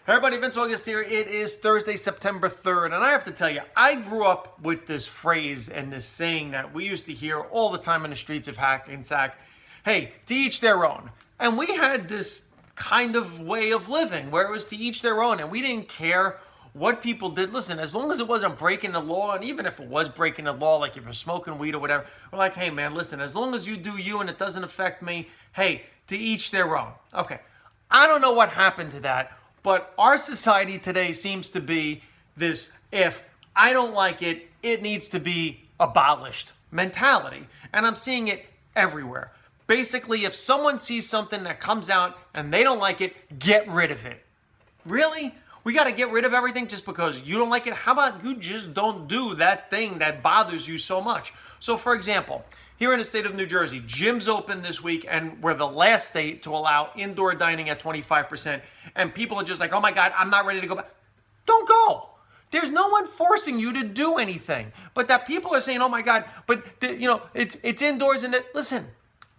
Hey everybody, Vince August here. It is Thursday, September 3rd, and I have to tell you, I grew up with this phrase and this saying that we used to hear all the time in the streets of Hackensack. Hey, to each their own. And we had this kind of way of living where it was to each their own, and we didn't care what people did. Listen, as long as it wasn't breaking the law, and even if it was breaking the law, like if you're smoking weed or whatever, we're like, hey man, listen, as long as you do you and it doesn't affect me, hey, to each their own. Okay, I don't know what happened to that. But our society today seems to be this, if I don't like it, it needs to be abolished mentality. And I'm seeing it everywhere. Basically, if someone sees something that comes out and they don't like it, get rid of it. Really? We got to get rid of everything just because you don't like it? How about you just don't do that thing that bothers you so much? So for example, here in the state of New Jersey, gyms open this week, and we're the last state to allow indoor dining at 25%. And people are just like, oh my God, I'm not ready to go back. Don't go. There's no one forcing you to do anything. But that people are saying, oh my God, but it's indoors. And listen,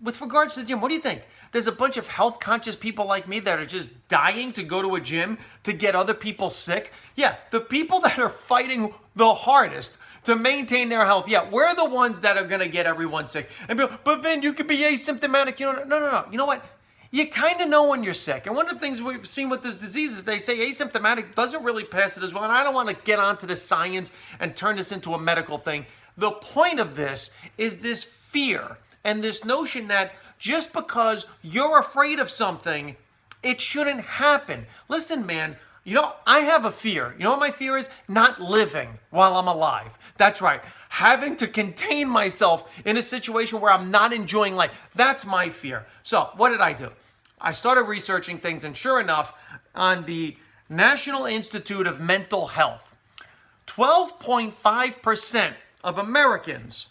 with regards to the gym, what do you think? There's a bunch of health conscious people like me that are just dying to go to a gym to get other people sick. Yeah, the people that are fighting the hardest to maintain their health, yeah, we're the ones that are going to get everyone sick. And be like, but Vin, you could be asymptomatic. No. You know what? You kind of know when you're sick. And one of the things we've seen with this disease is they say asymptomatic doesn't really pass it as well. And I don't want to get onto the science and turn this into a medical thing. The point of this is this fear and this notion that just because you're afraid of something, it shouldn't happen. Listen, man, I have a fear. You know what my fear is? Not living while I'm alive. That's right. Having to contain myself in a situation where I'm not enjoying life. That's my fear. So what did I do? I started researching things, and sure enough, on the National Institute of Mental Health, 12.5% of Americans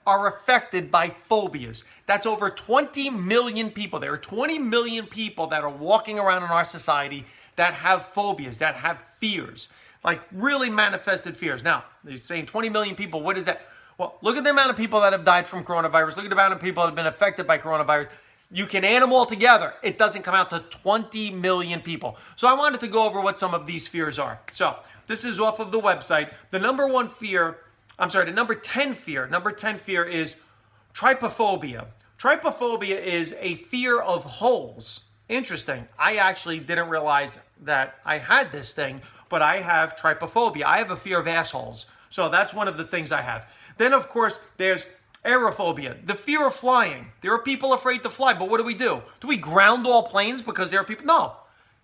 are affected by phobias. That's over 20 million people. There are 20 million people that are walking around in our society that have phobias, that have fears, like really manifested fears. Now, they're saying 20 million people, what is that? Well, look at the amount of people that have died from coronavirus. Look at the amount of people that have been affected by coronavirus. You can add them all together. It doesn't come out to 20 million people. So I wanted to go over what some of these fears are. So this is off of the website. The number 10 fear is trypophobia. Trypophobia is a fear of holes. Interesting. I actually didn't realize that I had this thing, but I have trypophobia. I have a fear of assholes. So that's one of the things I have. Then, of course, there's aerophobia, the fear of flying. There are people afraid to fly, but what do? Do we ground all planes because there are people? No.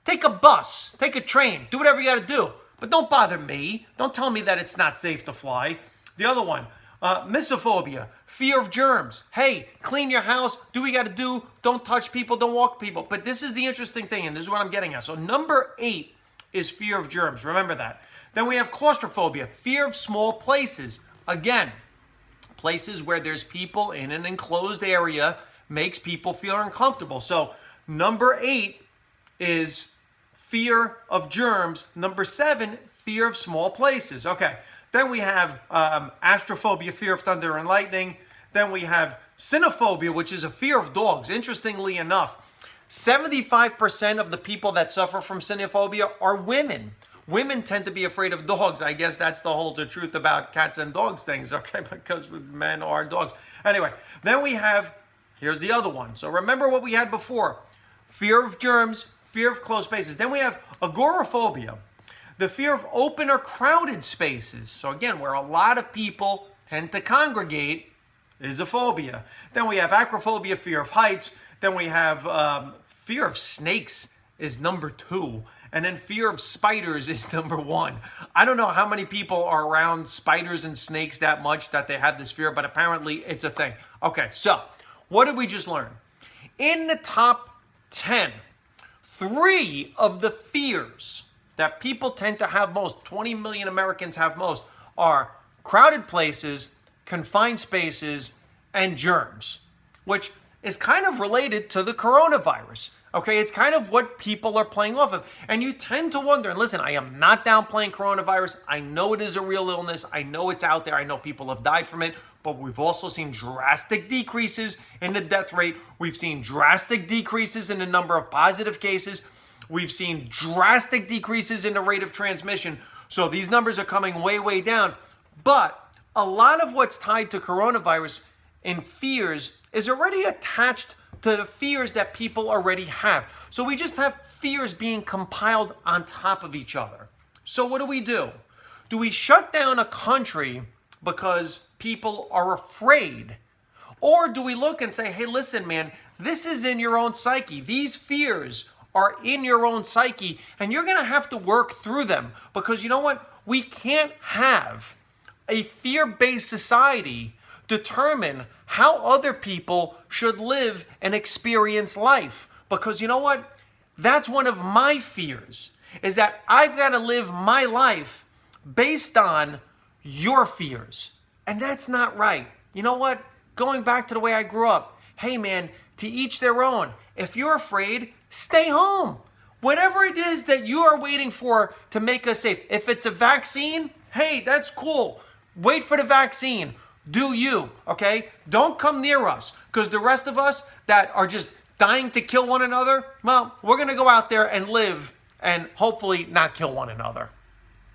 Take a bus, take a train, do whatever you got to do. But don't bother me. Don't tell me that it's not safe to fly. The other one, misophonia, fear of germs. Hey, clean your house, do what you got to do. Don't touch people, don't walk people. But this is the interesting thing, and this is what I'm getting at. So number 8 is fear of germs. Remember that. Then we have claustrophobia, fear of small places. Again, places where there's people in an enclosed area makes people feel uncomfortable. So number 8 is fear of germs. Number 7, fear of small places. Okay. Then we have astrophobia, fear of thunder and lightning. Then we have cynophobia, which is a fear of dogs. Interestingly enough, 75% of the people that suffer from cynophobia are women. Women tend to be afraid of dogs. I guess that's the truth about cats and dogs things, okay? Because men are dogs. Anyway, then we have, here's the other one. So remember what we had before. Fear of germs, fear of closed spaces. Then we have agoraphobia, the fear of open or crowded spaces. So again, where a lot of people tend to congregate is a phobia. Then we have acrophobia, fear of heights. Then we have fear of snakes is number 2. And then fear of spiders is number 1. I don't know how many people are around spiders and snakes that much that they have this fear, but apparently it's a thing. Okay, so what did we just learn? In the top 10, 3 of the fears that people tend to have most, 20 million Americans have most, are crowded places, confined spaces, and germs, which is kind of related to the coronavirus. Okay, it's kind of what people are playing off of. And you tend to wonder, and listen, I am not downplaying coronavirus. I know it is a real illness. I know it's out there. I know people have died from it. But we've also seen drastic decreases in the death rate. We've seen drastic decreases in the number of positive cases. We've seen drastic decreases in the rate of transmission. So these numbers are coming way, way down. But a lot of what's tied to coronavirus and fears is already attached to the fears that people already have. So we just have fears being compiled on top of each other. So what do? Do we shut down a country because people are afraid? Or do we look and say, hey, listen, man, this is in your own psyche. These fears are in your own psyche, and you're going to have to work through them, because you know what? We can't have a fear-based society determine how other people should live and experience life. Because you know what? That's one of my fears, is that I've got to live my life based on your fears. And that's not right. You know what? Going back to the way I grew up, hey man, to each their own. If you're afraid, stay home. Whatever it is that you are waiting for to make us safe. If it's a vaccine, hey, that's cool. Wait for the vaccine. Do you, okay? Don't come near us, because the rest of us that are just dying to kill one another, well, we're going to go out there and live and hopefully not kill one another.